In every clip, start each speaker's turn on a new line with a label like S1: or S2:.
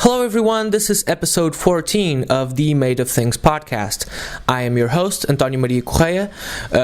S1: Hello everyone, this is episode 14 of the Made of Things podcast. I am your host, António Maria Correia.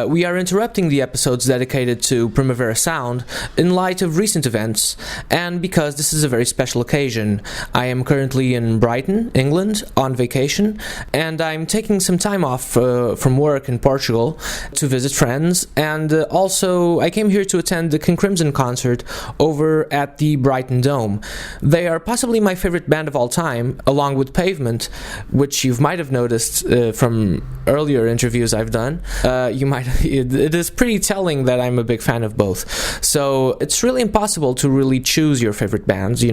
S1: We are interrupting the episodes dedicated to Primavera Sound in light of recent events, and because this is a very special occasion. I am currently in Brighton, England, on vacation, and I'm taking some time off from work in Portugal to visit friends, and also I came here to attend the King Crimson concert over at the Brighton Dome. They are possibly my favorite band of all time, along with Pavement, which you might have noticed from earlier interviews I've done. It is pretty telling that I'm a big fan of both. So it's really impossible to really choose your favorite bands,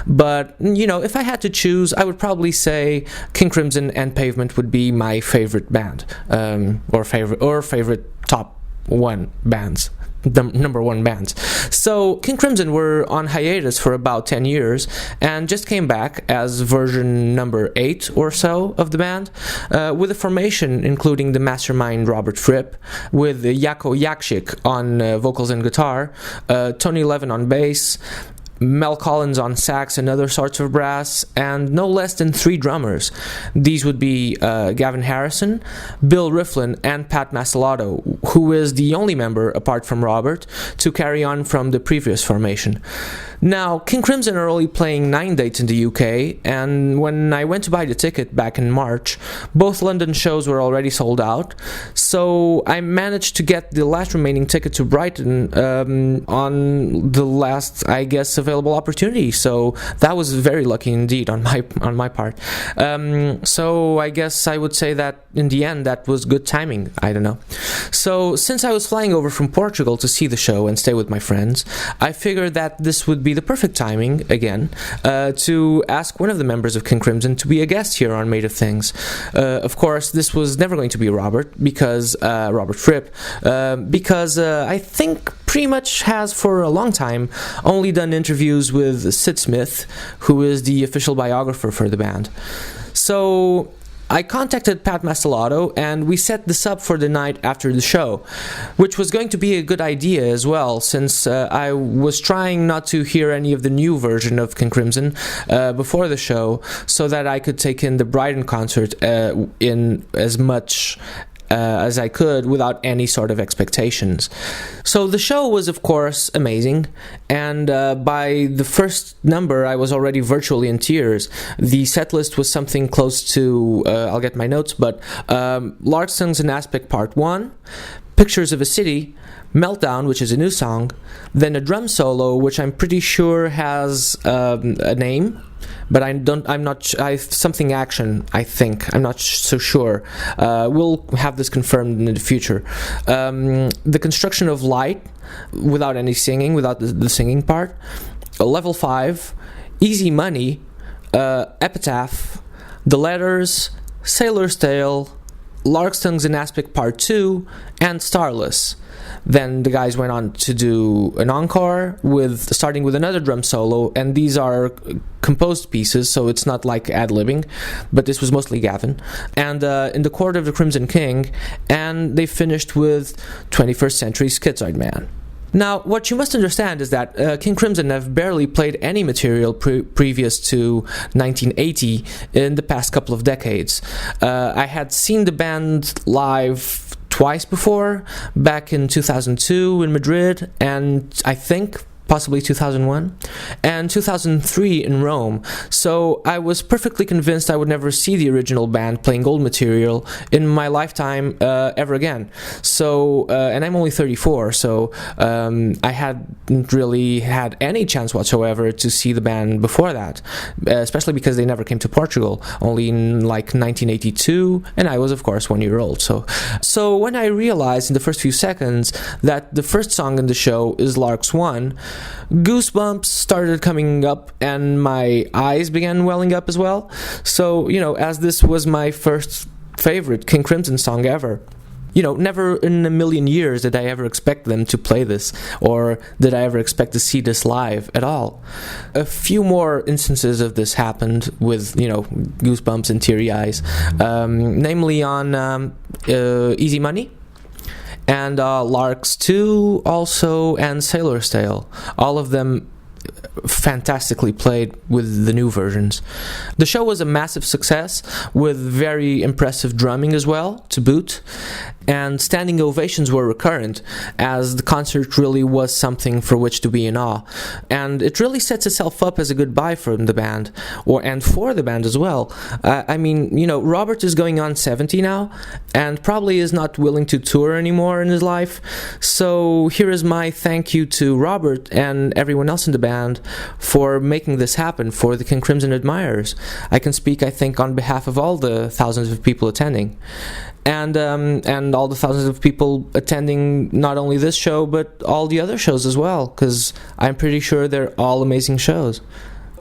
S1: But, if I had to choose, I would probably say King Crimson and Pavement would be my favorite band, or favorite top one bands. The number one bands. So King Crimson were on hiatus for about 10 years and just came back as version number 8 or so of the band, with a formation including the mastermind Robert Fripp, with Jako Jakšić on vocals and guitar, Tony Levin on bass, Mel Collins on sax and other sorts of brass, and no less than 3 drummers. These would be Gavin Harrison, Bill Rieflin, and Pat Mastelotto, who is the only member, apart from Robert, to carry on from the previous formation. Now, King Crimson are only playing 9 dates in the UK, and when I went to buy the ticket back in March, both London shows were already sold out, so I managed to get the last remaining ticket to Brighton on the last, I guess, available opportunity. So that was very lucky indeed on my part. So I guess I would say that in the end that was good timing. I don't know. So since I was flying over from Portugal to see the show and stay with my friends, I figured that this would be the perfect timing again to ask one of the members of King Crimson to be a guest here on Made of Things. Of course, this was never going to be Robert Fripp, because I think pretty much has for a long time only done interviews with Sid Smith, who is the official biographer for the band. So I contacted Pat Mastelotto and we set this up for the night after the show, which was going to be a good idea as well, since I was trying not to hear any of the new version of King Crimson before the show, so that I could take in the Brighton concert in as much as I could without any sort of expectations. So the show was of course amazing, and by the first number I was already virtually in tears. The setlist was something close to, I'll get my notes, but Lark Songs in Aspect Part 1, Pictures of a City, Meltdown, which is a new song, then a drum solo, which I'm pretty sure has a name, but something action, I think. I'm not so sure. We'll have this confirmed in the future. The Construction of Light, without any singing, without the singing part. Level 5, Easy Money, Epitaph, The Letters, Sailor's Tale, Lark's Tongues in Aspect Part 2, and Starless. Then the guys went on to do an encore, starting with another drum solo, and these are composed pieces, so it's not like ad-libbing, but this was mostly Gavin. And in the Court of the Crimson King, and they finished with 21st Century Schizoid Man. Now, what you must understand is that King Crimson have barely played any material previous to 1980 in the past couple of decades. I had seen the band live twice before, back in 2002 in Madrid, and I think possibly 2001, and 2003 in Rome. So I was perfectly convinced I would never see the original band playing old material in my lifetime ever again. So, and I'm only 34, so I hadn't really had any chance whatsoever to see the band before that, especially because they never came to Portugal, only in like 1982, and I was of course 1 year old. So when I realized in the first few seconds that the first song in the show is Lark's One, goosebumps started coming up and my eyes began welling up as well. So, as this was my first favorite King Crimson song ever, never in a million years did I ever expect them to play this, or did I ever expect to see this live at all. A few more instances of this happened with, goosebumps and teary eyes, namely on Easy Money, and Larks 2 also, and Sailor's Tale. All of them fantastically played with the new versions. The show was a massive success, with very impressive drumming as well, to boot, and standing ovations were recurrent, as the concert really was something for which to be in awe. And it really sets itself up as a goodbye for the band, and for the band as well. Robert is going on 70 now, and probably is not willing to tour anymore in his life. So here is my thank you to Robert and everyone else in the band for making this happen for the King Crimson admirers. I can speak, I think, on behalf of all the thousands of people attending. And all the thousands of people attending not only this show, but all the other shows as well, because I'm pretty sure they're all amazing shows.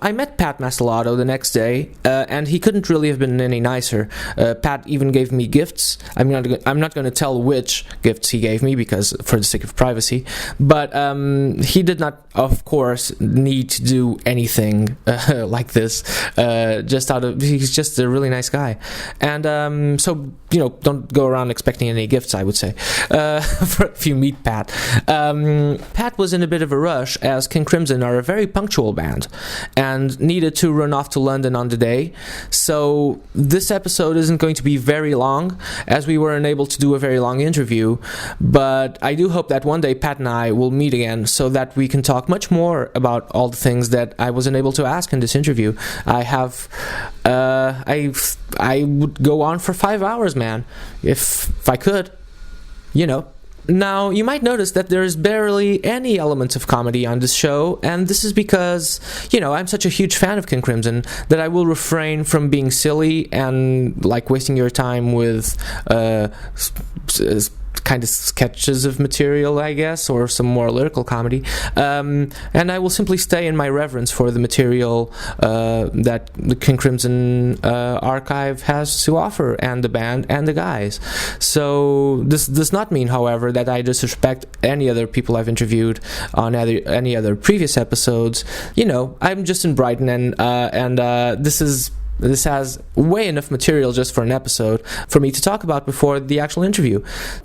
S1: I met Pat Mastelotto the next day, and he couldn't really have been any nicer. Pat even gave me gifts. I'm not going to tell which gifts he gave me, because for the sake of privacy. But he did not, of course, need to do anything like this. He's just a really nice guy, and so don't go around expecting any gifts, I would say, if you meet Pat. Pat was in a bit of a rush, as King Crimson are a very punctual band, and needed to run off to London on the day. So this episode isn't going to be very long, as we were unable to do a very long interview. But I do hope that one day Pat and I will meet again, so that we can talk much more about all the things that I wasn't able to ask in this interview. I would go on for 5 hours, man, if I could, Now, you might notice that there is barely any elements of comedy on this show, and this is because, I'm such a huge fan of King Crimson that I will refrain from being silly and, wasting your time with kind of sketches of material, I guess, or some more lyrical comedy. And I will simply stay in my reverence for the material that the King Crimson archive has to offer, and the band and the guys. So this does not mean, however, that I disrespect any other people I've interviewed on any other previous episodes. I'm just in Brighton, and this has way enough material just for an episode for me to talk about before the actual interview.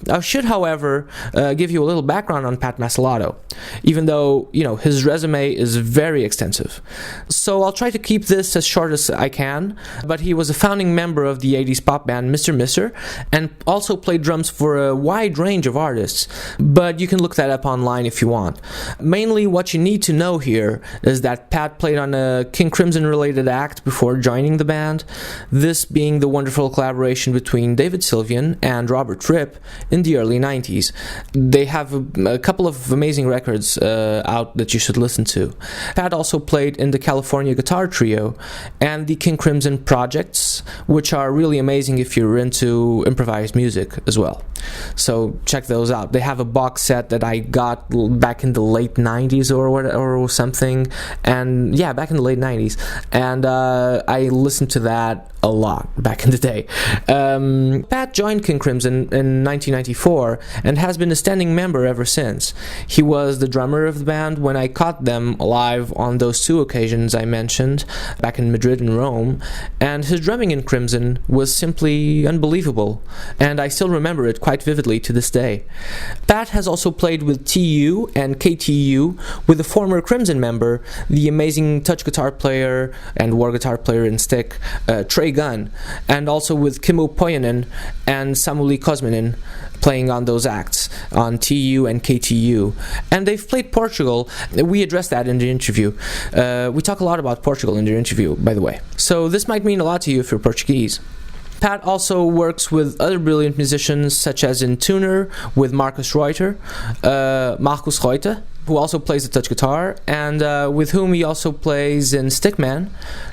S1: I should, however, give you a little background on Pat Mastelotto, even though, his resume is very extensive. So I'll try to keep this as short as I can, but he was a founding member of the 80s pop band Mr. Mister, and also played drums for a wide range of artists, but you can look that up online if you want. Mainly what you need to know here is that Pat played on a King Crimson related act before joining the band, this being the wonderful collaboration between David Sylvian and Robert Fripp in the early 90s. They have a couple of amazing records out that you should listen to. Pat also played in the California Guitar Trio and the King Crimson Projects, which are really amazing if you're into improvised music as well. So check those out. They have a box set that I got back in the late 90s or something, and yeah, back in the late 90s, and I listened to that a lot back in the day. Pat joined King Crimson in 1994 and has been a standing member ever since. He was the drummer of the band when I caught them live on those 2 occasions I mentioned, back in Madrid and Rome, and his drumming in Crimson was simply unbelievable, and I still remember it quite vividly to this day. Pat has also played with TU and KTU with a former Crimson member, the amazing touch guitar player and war guitar player in stick, Trey Gunn, and also with Kimmo Pojanen and Samuli Kosminen playing on those acts on TU and KTU. And they've played Portugal. We addressed that in the interview. We talk a lot about Portugal in the interview, by the way. So this might mean a lot to you if you're Portuguese. Pat also works with other brilliant musicians, such as in Tuner with Marcus Reuter, who also plays the touch guitar, and with whom he also plays in Stickman,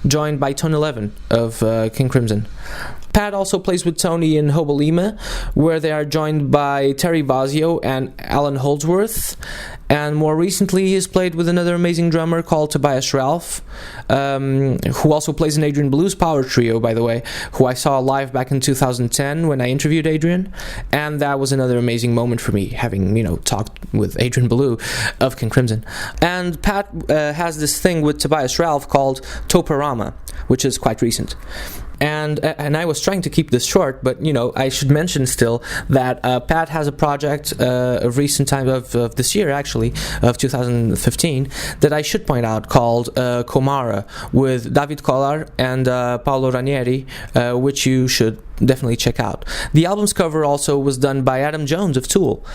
S1: joined by Tony Levin of King Crimson. Pat also plays with Tony in Hobolima, where they are joined by Terry Vazio and Alan Holdsworth. And more recently, he has played with another amazing drummer called Tobias Ralph, who also plays in Adrian Blue's Power Trio, by the way, who I saw live back in 2010 when I interviewed Adrian. And that was another amazing moment for me, having, talked with Adrian Blue of King Crimson. And Pat has this thing with Tobias Ralph called Toparama, which is quite recent. And I was trying to keep this short, but I should mention still that Pat has a project of recent time of this year, actually, of 2015, that I should point out, called Comara, with David Collar and Paolo Ranieri, which you should definitely check out. The album's cover also was done by Adam Jones of Tool.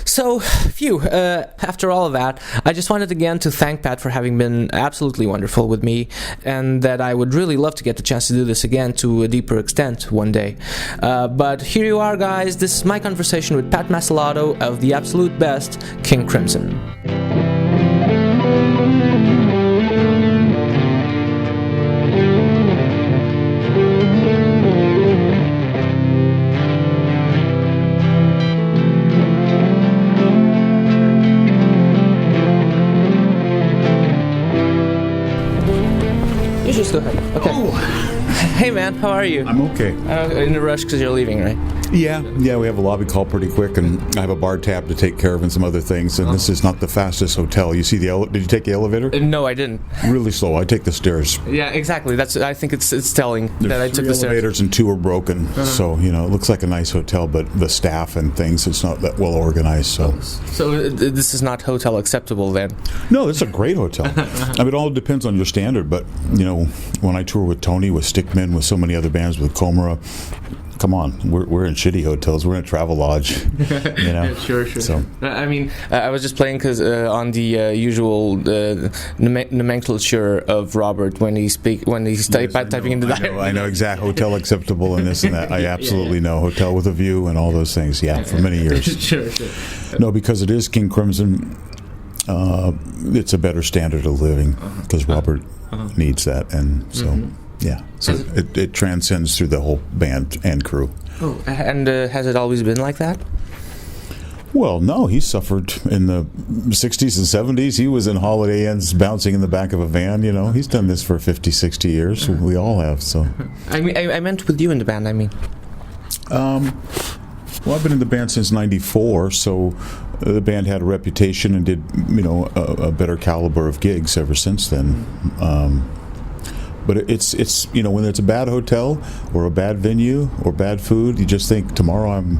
S1: So, after all of that, I just wanted again to thank Pat for having been absolutely wonderful with me, and that I would really love to get the chance to do this again to a deeper extent one day. But here you are, guys. This is my conversation with Pat Mastelotto of the absolute best, King Crimson. Just go ahead. Okay.
S2: Oh.
S1: Hey man, how are you?
S2: I'm okay.
S1: In a rush because you're leaving, right?
S2: Yeah, we have a lobby call pretty quick, and I have a bar tab to take care of and some other things, and this is not the fastest hotel. You see the did you take the elevator?
S1: No, I didn't.
S2: Really slow. I take the stairs.
S1: Yeah, exactly. I think it's telling that I took the stairs.
S2: Elevators and 2 are broken, so it looks like a nice hotel, but the staff and things, it's not that well organized. So
S1: this is not hotel acceptable then?
S2: No, it's a great hotel. I mean, it all depends on your standard, but when I tour with Tony, with Stickman, with so many other bands, with Comora, come on, we're in shitty hotels. We're in a travel lodge,
S1: Sure.
S2: So,
S1: I mean, I was just playing because on the usual nomenclature of Robert when he's typing in the diary.
S2: I know exact hotel acceptable and this and that. I absolutely know hotel with a view and all those things. Yeah, for many years.
S1: Sure.
S2: No, because it is King Crimson. It's a better standard of living because Robert needs that, and so. Yeah, so it transcends through the whole band and crew.
S1: Oh, and has it always been like that?
S2: Well, no, he suffered in the 60s and 70s. He was in Holiday Inns bouncing in the back of a van, He's done this for 50, 60 years. We all have, so.
S1: I mean, I meant with you in the band, I mean.
S2: Well, I've been in the band since 94, so the band had a reputation and did, a better caliber of gigs ever since then. But it's when it's a bad hotel or a bad venue or bad food, you just think, tomorrow I'm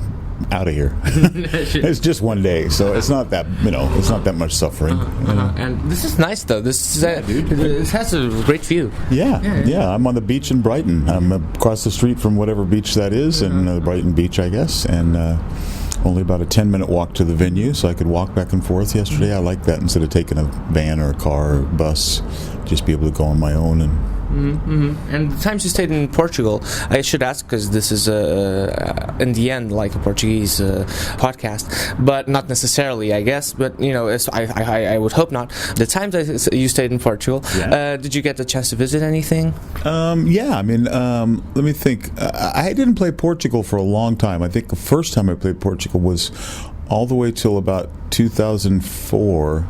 S2: out of here. It's just one day, so it's not that it's not that much suffering.
S1: And this is nice though. This has a great view.
S2: Yeah. I'm on the beach in Brighton. I'm across the street from whatever beach that is, and Brighton Beach, I guess, and. Only about a 10-minute walk to the venue, so I could walk back and forth yesterday. I like that instead of taking a van or a car or bus, just be able to go on my own.
S1: And the times you stayed in Portugal, I should ask because this is in the end like a Portuguese podcast, but not necessarily, I guess. But I would hope not. The times you stayed in Portugal, did you get the chance to visit anything?
S2: Yeah, I mean, let me think. I didn't play Portugal for a long time. I think the first time I played Portugal was all the way till about 2004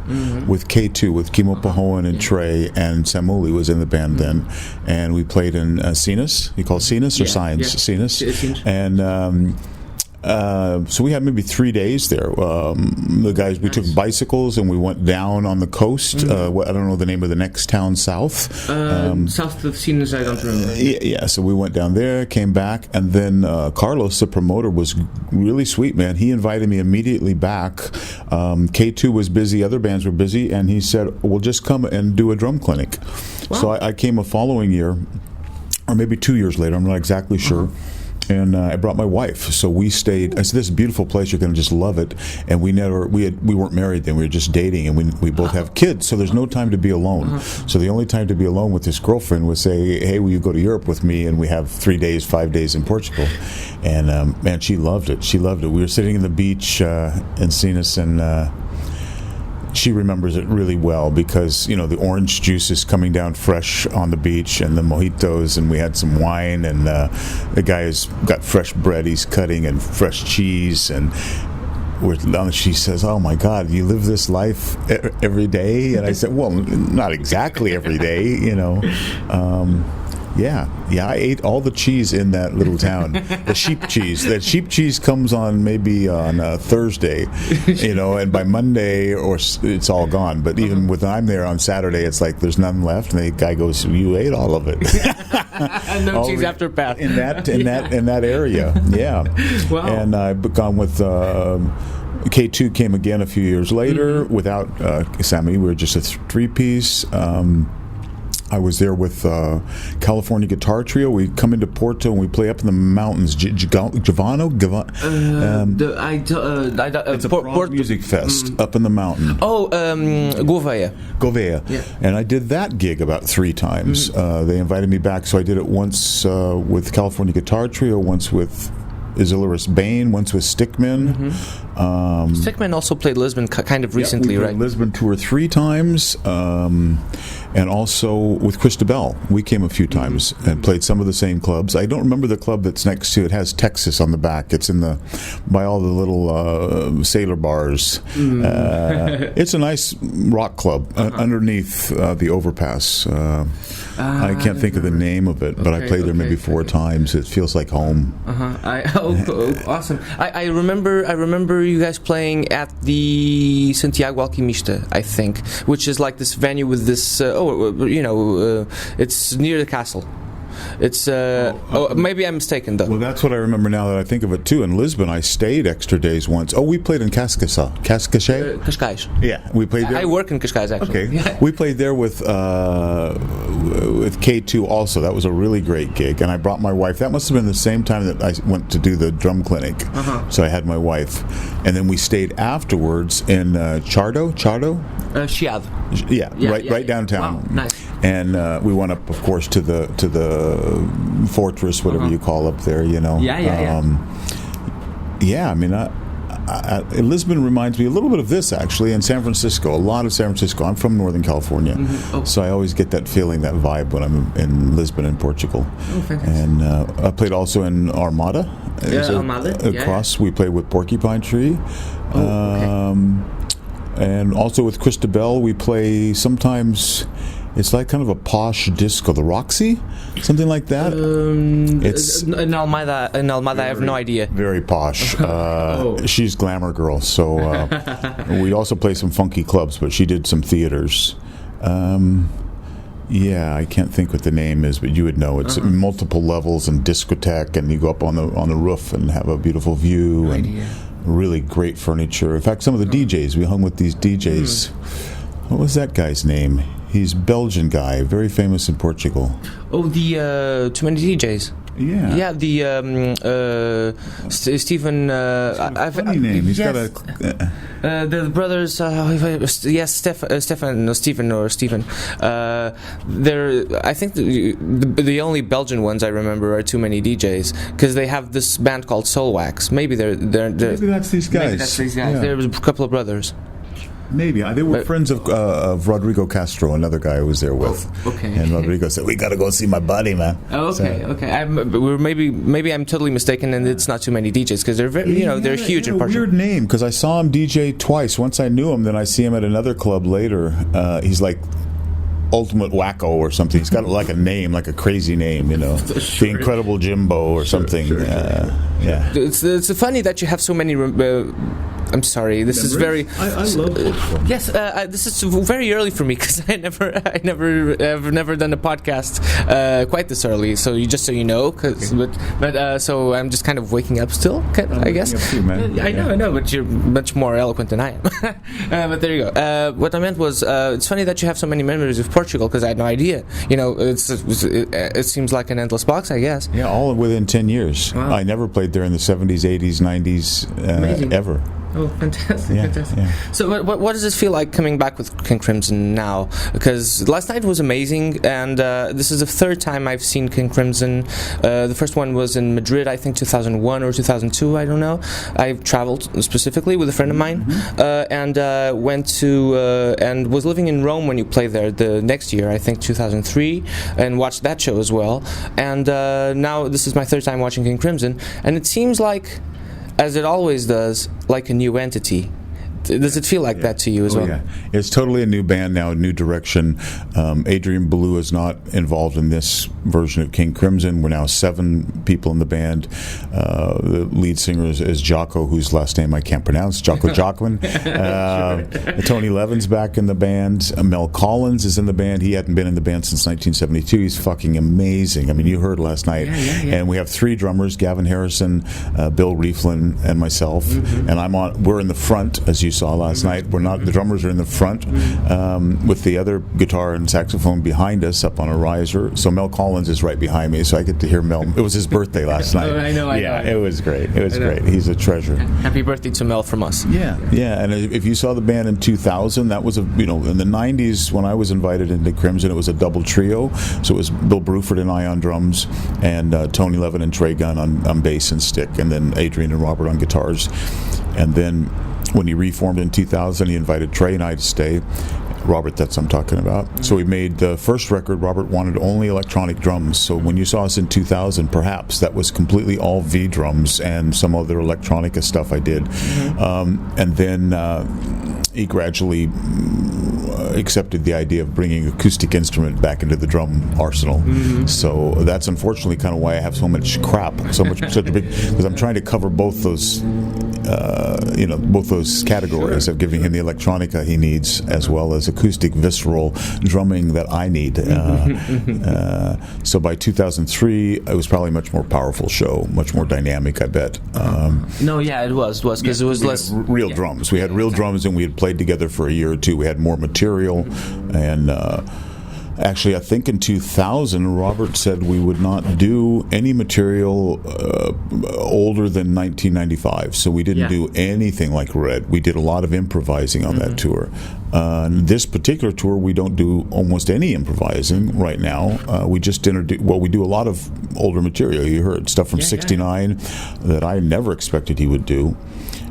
S2: with K2, with Kimo Pahoan and Trey, and Samuli was in the band then, and we played in Sinus. You call it Sinus or Science? Sinus. And so we had maybe 3 days there. The guys, we took bicycles and we went down on the coast. I don't know the name of the next town south.
S1: South of Sinus, I don't remember.
S2: Yeah, so we went down there, came back, and then Carlos, the promoter, was really sweet, man. He invited me immediately back. K2 was busy, other bands were busy, and he said, well, just come and do a drum clinic. Wow. So I came a following year, or maybe 2 years later, I'm not exactly sure. And I brought my wife, so we stayed. I said, "This is a beautiful place. You're going to just love it." And we weren't married then. We were just dating, and we both have kids. So there's no time to be alone. So the only time to be alone with this girlfriend was say, "Hey, will you go to Europe with me?" And we have 3 days, 5 days in Portugal. And man, she loved it. She loved it. We were sitting in the beach in Sinus, and she remembers it really well because the orange juice is coming down fresh on the beach, and the mojitos, and we had some wine, and the guy's got fresh bread he's cutting and fresh cheese, and she says, "Oh my God, you live this life every day?" And I said, "Well, not exactly every day, Yeah, I ate all the cheese in that little town. The sheep cheese. That sheep cheese comes on maybe on a Thursday, and by Monday it's all gone. But even when I'm there on Saturday, it's like there's none left, and the guy goes, "You ate all of it."
S1: No cheese after Pat.
S2: In that area, yeah.
S1: Wow.
S2: And I've gone with. K2 came again a few years later without Sammy. We were just a three-piece. I was there with California Guitar Trio. We come into Porto and we play up in the mountains. Giovanno? It's a prog music fest up in the mountain.
S1: Correia.
S2: Correia. Yeah. And I did that gig about 3 times. They invited me back, so I did it once with California Guitar Trio, once with Isilaris Bain, once with Stickman.
S1: Stickman also played Lisbon kind of recently,
S2: we
S1: right?
S2: Lisbon 2 or 3 times, and also with Christabel. We came a few times and played some of the same clubs. I don't remember the club that's next to it. It has Texas on the back. It's by all the little sailor bars. It's a nice rock club underneath the overpass. I can't think of the name of it, but I played there maybe 4 times. It feels like home.
S1: Awesome! I remember you guys playing at the Santiago Alquimista, I think, which is like this venue with this. It's near the castle. It's maybe I'm mistaken though.
S2: Well, that's what I remember now that I think of it too. In Lisbon, I stayed extra days once. We played in Cascais.
S1: Cascais.
S2: Yeah, we played there.
S1: I work in Cascais actually.
S2: Okay,
S1: yeah.
S2: We played there with K2 also. That was a really great gig, and I brought my wife. That must have been the same time that I went to do the drum clinic. So I had my wife, and then we stayed afterwards in Chiado.
S1: Chiado.
S2: Yeah, right downtown.
S1: Wow, nice.
S2: And we went up, of course, to the fortress, whatever you call up there. I mean, Lisbon reminds me a little bit of this actually, and San Francisco. A lot of San Francisco. I'm from Northern California, so I always get that feeling, that vibe when I'm in Lisbon in Portugal.
S1: Oh, fantastic.
S2: And I played also in Armada.
S1: Armada.
S2: Across, we played with Porcupine Tree. And also with Christabel, we play sometimes. It's like kind of a posh disco, the Roxy, something like that.
S1: It's in Almada. I have no idea.
S2: Very posh. She's glamour girl, so we also play some funky clubs. But she did some theaters. I can't think what the name is, but you would know. It's multiple levels and discotheque, and you go up on the roof and have a beautiful view and really great furniture. In fact, some of the DJs, we hung with these DJs. What was that guy's name? He's a Belgian guy, very famous in Portugal.
S1: The Too Many DJs.
S2: Yeah.
S1: Yeah, the Stephen.
S2: Funny name. He's got a.
S1: The brothers. Stephen or Stephen. I think the only Belgian ones I remember are Too Many DJs, because they have this band called Soulwax. Maybe
S2: maybe that's these guys.
S1: Yeah. There's a couple of brothers.
S2: Maybe they were friends of Rodrigo Castro, another guy I was there with.
S1: Okay.
S2: And Rodrigo said, "We got to go see my buddy, man."
S1: Okay. Maybe I'm totally mistaken, and it's not Too Many DJs, because they're very, they're huge in Portugal.
S2: Weird name, because I saw him DJ twice. Once I knew him, then I see him at another club later. He's like Ultimate Wacko or something. He's got like a name, like a crazy name, the Incredible Jimbo or something.
S1: Sure.
S2: Yeah.
S1: It's funny that you have so many. I'm sorry. This is very.
S2: I love Portugal.
S1: Yes, this is very early for me, because I've never done a podcast quite this early. So so you know, so I'm just kind of waking up still. I guess.
S2: You, man.
S1: I know, but you're much more eloquent than I am. But there you go. What I meant was, it's funny that you have so many memories of Portugal, because I had no idea. It seems like an endless box, I guess.
S2: Yeah, all within 10 years.
S1: Wow.
S2: I never played there in the 70s, 80s, 90s, ever.
S1: Oh, fantastic! Fantastic.
S2: Yeah.
S1: So, what does this feel like coming back with King Crimson now? Because last night was amazing, and this is the 3rd time I've seen King Crimson. The first one was in Madrid, I think 2001 or 2002. I don't know. I've traveled specifically with a friend of mine, and went to and was living in Rome when you played there the next year, I think 2003, and watched that show as well. And now this is my 3rd time watching King Crimson, and it seems like, as it always does, like a new entity. Does it feel like that to you as well?
S2: Yeah, it's totally a new band now, a new direction. Adrian Ballou is not involved in this version of King Crimson. We're now 7 people in the band. The lead singer is Jocko, whose last name I can't pronounce, Jocko Jockman. Tony Levin's back in the band. Mel Collins is in the band. He hadn't been in the band since 1972. He's fucking amazing. I mean, you heard last night. Yeah. And we have 3 drummers, Gavin Harrison, Bill Rieflin, and myself. And we're in the front, as you saw last night. We're not, the drummers are in the front, with the other guitar and saxophone behind us up on a riser. So Mel Collins is right behind me, so I get to hear Mel. It was his birthday last night.
S1: I know.
S2: It was great. It was great. He's a treasure.
S1: Happy birthday to Mel from us.
S2: Yeah. And if you saw the band in 2000, that was in the 90s when I was invited into Crimson, it was a double trio. So it was Bill Bruford and I on drums, and Tony Levin and Trey Gunn on bass and stick, and then Adrian and Robert on guitars. And then when he reformed in 2000, he invited Trey and I to stay. Robert, that's what I'm talking about. So we made the first record. Robert wanted only electronic drums. So when you saw us in 2000, perhaps that was completely all V drums and some other electronica stuff I did. And then he gradually accepted the idea of bringing acoustic instrument back into the drum arsenal. So that's unfortunately kind of why I have so much crap, such a big, because I'm trying to cover both those both those categories of giving him the electronica he needs as well as acoustic visceral drumming that I need. So by 2003 it was probably a much more powerful show, much more dynamic, I bet.
S1: It was because it was less
S2: real drums. We had real drums, and we had played together for a year or two. We had more material, and actually, I think in 2000, Robert said we would not do any material older than 1995. So we didn't do anything like Red. We did a lot of improvising on that tour. This particular tour, we don't do almost any improvising right now. We just we do a lot of older material. You heard stuff from '69 that I never expected he would do.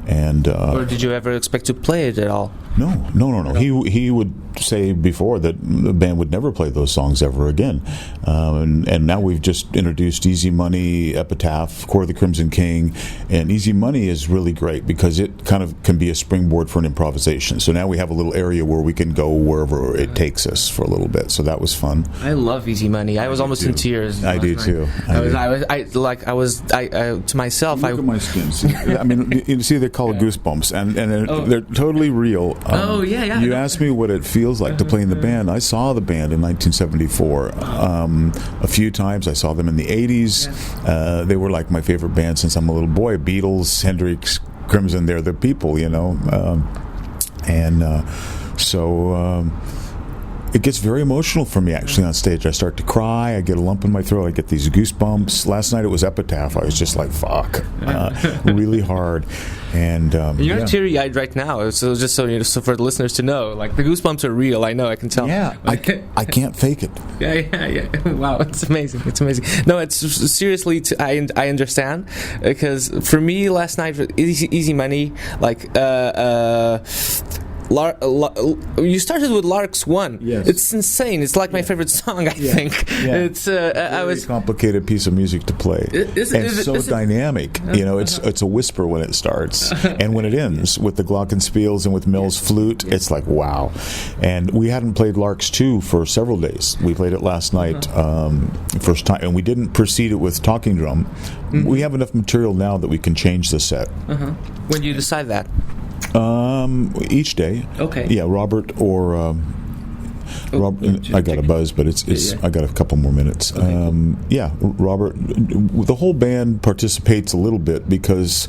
S2: And
S1: or did you ever expect to play it at all?
S2: No. He would say before that the band would never play those songs ever again. And now we've just introduced Easy Money, Epitaph, Core of the Crimson King, and Easy Money is really great because it kind of can be a springboard for an improvisation. So now we have a little area where we can go wherever it takes us for a little bit. So that was fun.
S1: I love Easy Money. I was almost in tears.
S2: I do too.
S1: To myself.
S2: Look at my skin. See, I mean, you see, they're called Goosebumps, and they're totally real. You asked me what it feels like to play in the band. I saw the band in 1974 a few times. I saw them in the 80s. They were like my favorite band since I'm a little boy. Beatles, Hendrix, Crimson, they're the people, So it gets very emotional for me actually on stage. I start to cry. I get a lump in my throat. I get these goosebumps. Last night it was Epitaph. I was just like, fuck, really hard. And
S1: you're teary-eyed right now. So just so for the listeners to know, like the goosebumps are real. I know. I can tell.
S2: Yeah, I can't fake it.
S1: Yeah. Wow, it's amazing. No, it's seriously. I understand because for me last night, Easy Money, like. You started with Lark's One.
S2: Yes.
S1: It's insane. It's like my favorite song, I think.
S2: Yeah.
S1: It's a
S2: complicated piece of music to play. It's so dynamic. It's a whisper when it starts. And when it ends with the glockenspiels and with Mills' flute, it's like, wow. And we hadn't played Lark's 2 for several days. We played it last night, first time. And we didn't proceed it with talking drum. We have enough material now that we can change the set.
S1: When do you decide that?
S2: Each day.
S1: Okay.
S2: Yeah, Robert or Robert. I got a buzz, but it's I got a couple more minutes. Okay. Robert. The whole band participates a little bit because.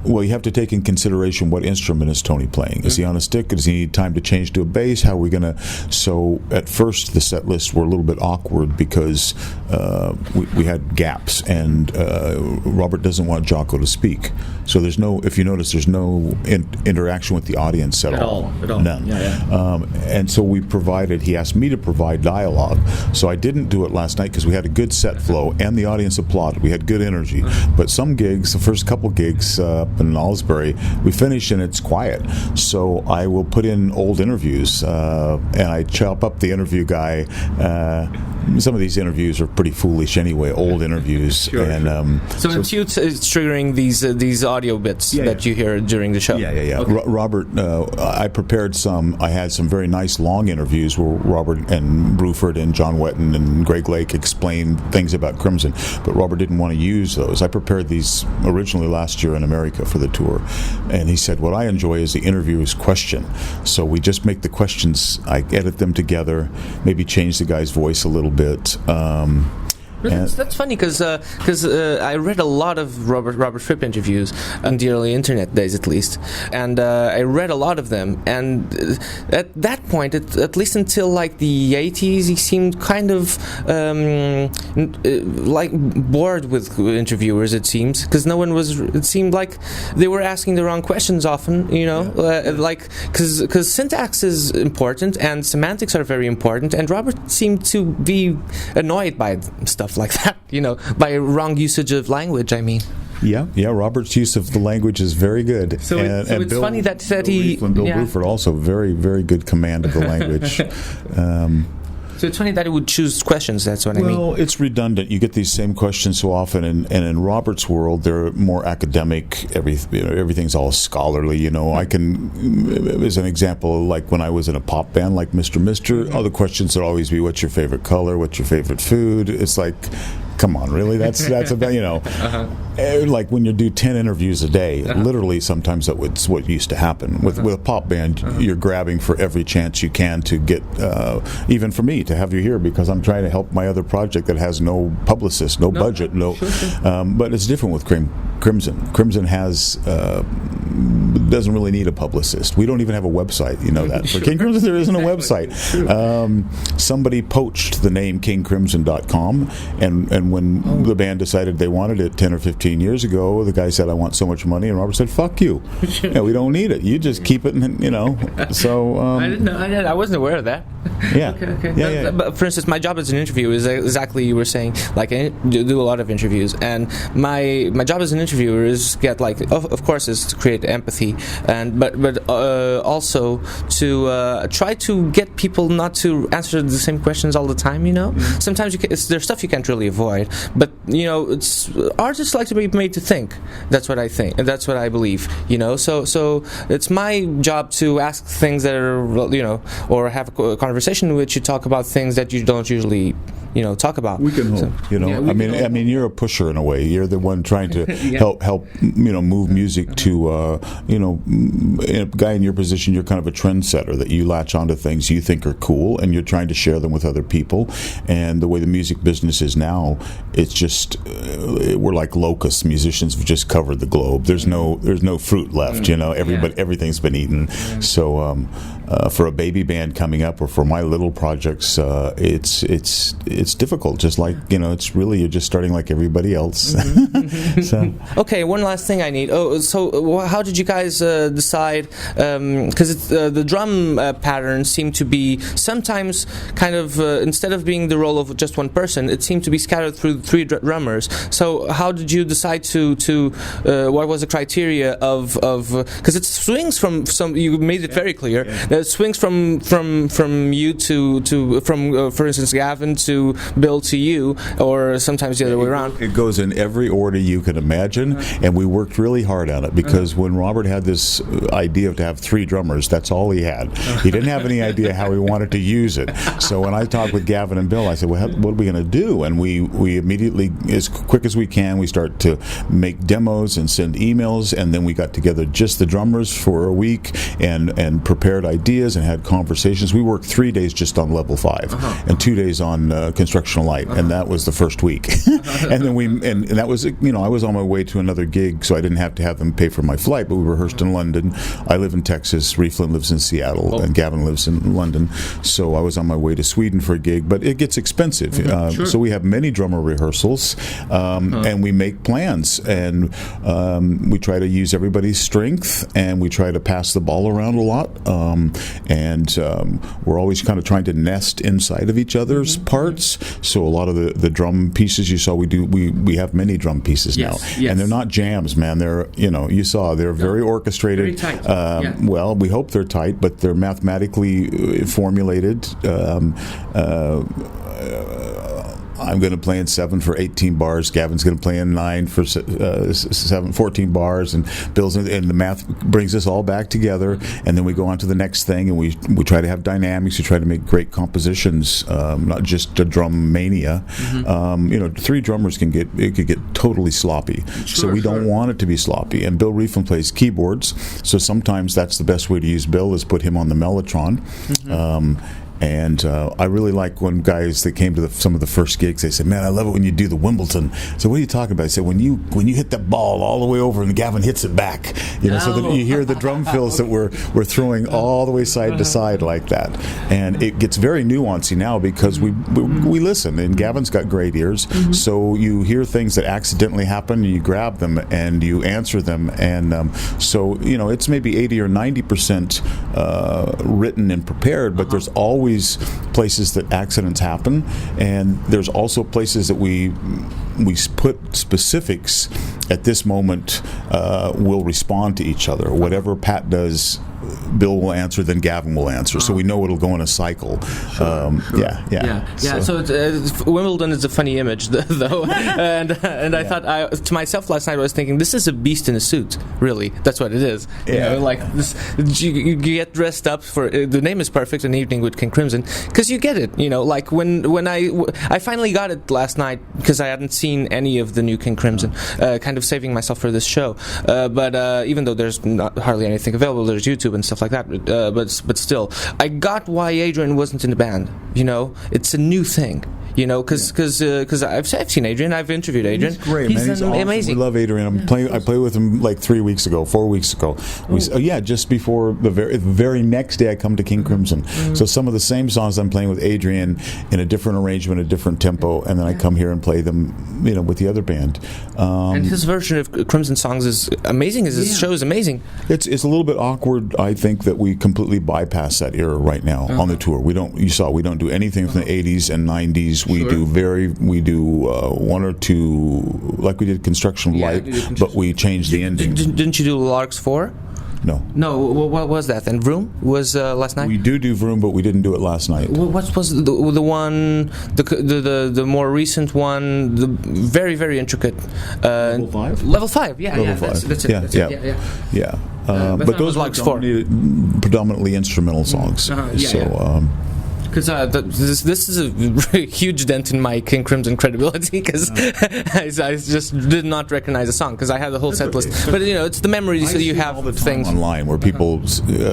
S2: Well, you have to take in consideration what instrument is Tony playing. Is he on a stick? Does he need time to change to a bass? How are we going to... So at first the set lists were a little bit awkward because we had gaps, and Robert doesn't want Jocko to speak. So there's no... If you notice, there's no interaction with the audience at all. None. Yeah. And so he asked me to provide dialogue. So I didn't do it last night because we had a good set flow and the audience applauded. We had good energy. But some gigs, the first couple gigs... in Aylesbury, we finish and it's quiet. So I will put in old interviews and I chop up the interview guy some of these interviews are pretty foolish anyway, old interviews.
S1: Sure.
S2: And
S1: so it's you triggering these audio bits that you hear during the show.
S2: Yeah.
S1: Okay.
S2: Robert, I prepared some. I had some very nice long interviews where Robert and Bruford and John Wetton and Greg Lake explained things about Crimson, but Robert didn't want to use those. I prepared these originally last year in America for the tour, and he said, what I enjoy is the interviewer's question. So we just make the questions, I edit them together, maybe change the guy's voice a little bit.
S1: That's funny because I read a lot of Robert Fripp interviews on the early internet days, at least, and I read a lot of them. And at that point, at least until like the 80s, he seemed kind of like bored with interviewers. It seems because no one was. It seemed like they were asking the wrong questions often. Like because syntax is important and semantics are very important. And Robert seemed to be annoyed by stuff like that, by wrong usage of language, I mean.
S2: Yeah, Robert's use of the language is very good.
S1: So it's Bill, funny that he...
S2: Bill Bruford also very, very good command of the language.
S1: So it's funny that he would choose questions, that's what I mean. Well,
S2: it's redundant. You get these same questions so often, and in Robert's world, they're more academic. Everything's all scholarly, I can, as an example, like when I was in a pop band like Mr. All the questions would always be, what's your favorite color? What's your favorite food? It's like... Come on, really? That's about, like when you do 10 interviews a day, literally sometimes that's what used to happen. With a pop band, you're grabbing for every chance you can to get, even for me, to have you here because I'm trying to help my other project that has no publicist, no budget, but it's different with Crimson. Crimson doesn't really need a publicist. We don't even have a website, you know that. For King Crimson, there isn't a website. Somebody poached the name KingCrimson.com, and when the band decided they wanted it 10 or 15 years ago, the guy said, I want so much money, and Robert said, fuck you. We don't need it. You just keep it, so...
S1: I didn't know. I wasn't aware of that.
S2: Yeah.
S1: Okay. Yeah. But for instance, my job as an interviewer is exactly you were saying. Like, I do a lot of interviews, and my job as an interviewer is get of course is to create empathy, but also to try to get people not to answer the same questions all the time. Sometimes there's stuff you can't really avoid, but it's artists like to be made to think. That's what I think, and that's what I believe. So it's my job to ask things that are or have a conversation in which you talk about things that you don't usually talk about.
S2: We can hope. I mean, you're a pusher in a way. You're the one trying to help move music to a guy in your position. You're kind of a trendsetter that you latch onto things you think are cool, and you're trying to share them with other people. And the way the music business is now, it's just we're like locusts. Musicians have just covered the globe. There's no fruit left. Everything's been eaten. So for a baby band coming up, or for my little projects, it's difficult. Just like it's really you're just starting like everybody else. So
S1: okay, one last thing I need. So how did you guys decide? Because the drum patterns seem to be sometimes kind of instead of being the role of just one person, it seemed to be scattered through three drummers. So how did you decide to what was the criteria of because it swings from some? You made it very clear that it swings from you to for instance Gavin to Bill to you, or sometimes the other way around.
S2: It goes in every order you can imagine, and we worked really hard on it because when Robert had this idea to have three drummers, that's all he had. He didn't have any idea how he wanted to use it. So when I talked with Gavin and Bill, I said, well, what are we going to do? And we immediately, as quick as we can, we start to make demos and send emails, and then we got together just the drummers for a week and prepared ideas and had conversations. We worked 3 days just on level 5 and 2 days on constructional light, and that was the first week. And then and that was, I was on my way to another gig, so I didn't have to have them pay for my flight, but we rehearsed in London. I live in Texas, Rieflin lives in Seattle, and Gavin lives in London, so I was on my way to Sweden for a gig, but it gets expensive. Sure. So we have many drummer rehearsals, and we make plans, and we try to use everybody's strength, and we try to pass the ball around a lot, and we're always kind of trying to nest inside of each other's parts. So a lot of the drum pieces you saw, we have many drum pieces now, and they're not jams, man. They're you saw they're very orchestrated.
S1: Very tight.
S2: Well, we hope they're tight, but they're mathematically formulated. I'm going to play in 7 for 18 bars. Gavin's going to play in 9 for 14 bars, and Bill's and the math brings us all back together, and then we go on to the next thing, and we try to have dynamics. We try to make great compositions, not just a drum mania. 3 drummers could get totally sloppy, so we don't want it to be sloppy. And Bill Rieflin plays keyboards, so sometimes that's the best way to use Bill, is put him on the Mellotron. And I really like when guys that came to some of the first gigs, they said, "Man, I love it when you do the Wimbledon." So what are you talking about? I said, when you hit that ball all the way over and Gavin hits it back, so that you hear the drum fills that we're throwing all the way side to side like that. And it gets very nuancy now because we listen, and Gavin's got great ears, so you hear things that accidentally happen, and you grab them and you answer them, and so it's maybe 80 or 90% written and prepared, but there's always places that accidents happen, and there's also places that we put specifics at this moment. Will respond to each other. Whatever Pat does, Bill will answer, then Gavin will answer. So we know it'll go in a cycle.
S1: So Wimbledon is a funny image, though. and I thought to myself last night, I was thinking, this is a beast in a suit. Really, that's what it is. Like this, you get dressed up for. The name is perfect. An Evening with King Crimson, because you get it. Like when I finally got it last night, because I hadn't seen any of the new King Crimson. Kind of saving myself for this show. But even though there's not hardly anything available, there's YouTube and stuff like that. But still, I got why Adrian wasn't in the band. It's a new thing. Because I've seen Adrian. I've interviewed Adrian.
S2: He's great, man. He's
S1: amazing.
S2: We love Adrian. I played with him like 4 weeks ago. Just before the very next day I come to King Crimson. So some of the same songs I'm playing with Adrian in a different arrangement, a different tempo, and then I come here and play them, with the other band.
S1: And his version of Crimson songs is amazing. His show is amazing.
S2: It's a little bit awkward, I think, that we completely bypass that era right now on the tour. We don't do anything from the 80s and 90s. We do one or two, like we did Construction of Light, but we changed the ending.
S1: Didn't you do Larks 4?
S2: No.
S1: What was that then? Vroom was last night.
S2: We do Vroom, but we didn't do it last night.
S1: What was the one, the more recent one, the very, very intricate
S2: Level 5?
S1: Level 5, Level 5. That's it.
S2: Yeah. But those were predominantly instrumental songs.
S1: Because this is a really huge dent in my King Crimson credibility, because I just did not recognize a song, because I had the whole set list. But it's the memories that you have
S2: all the
S1: things
S2: online where people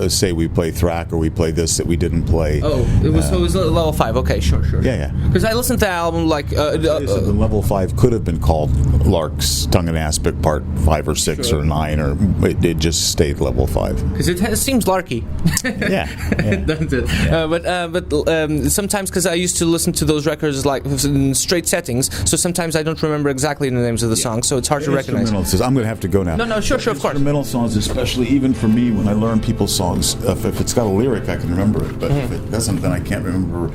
S2: say we play Thrack or we play this that we didn't play.
S1: Oh, it was level 5. Okay, sure.
S2: Yeah.
S1: Because I listened to the album like
S2: the level 5 could have been called Larks Tongue and Aspic Part 5 or 6 or 9, or it just stayed level 5.
S1: Because it seems larky.
S2: Yeah.
S1: Doesn't it? But sometimes, because I used to listen to those records like in straight settings, so sometimes I don't remember exactly the names of the songs, so it's hard to recognize.
S2: I'm going to have to go now.
S1: No, sure, of course.
S2: Instrumental songs, especially even for me, when I learn people's songs, if it's got a lyric, I can remember it, but if it doesn't, then I can't remember.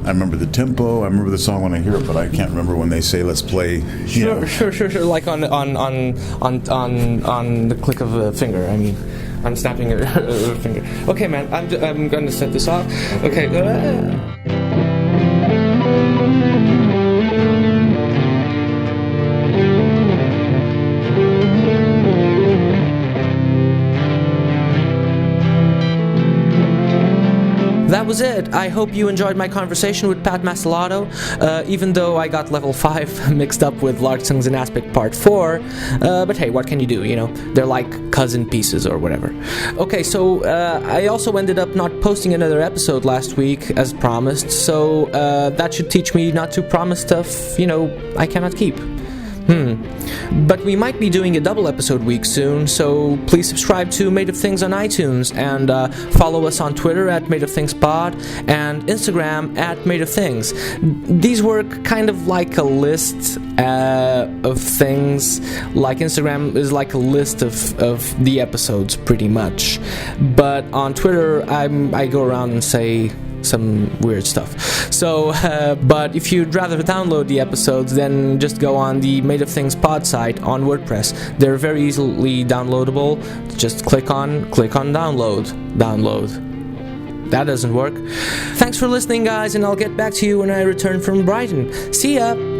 S2: I remember the tempo. I remember the song when I hear it, but I can't remember when they say "Let's play."
S1: Sure. Like on the click of a finger. I mean, I'm snapping a finger. Okay, man. I'm going to set this off. Okay. That was it. I hope you enjoyed my conversation with Pat Mastelotto, even though I got level 5 mixed up with Lark Tongues and Aspic Part 4. But hey, what can you do, They're like cousin pieces or whatever. Okay, so I also ended up not posting another episode last week, as promised, so that should teach me not to promise stuff, I cannot keep. But we might be doing a double episode week soon, so please subscribe to Made of Things on iTunes, and follow us on Twitter at Made of Things Pod and Instagram at Made of Things. These work kind of like a list of things. Like Instagram is like a list of the episodes, pretty much. But on Twitter, I go around and say some weird stuff. So, but if you'd rather download the episodes, then just go on the Made of Things pod site on WordPress. They're very easily downloadable. Just click on download. that doesn't work. Thanks for listening, guys, and I'll get back to you when I return from Brighton. See ya!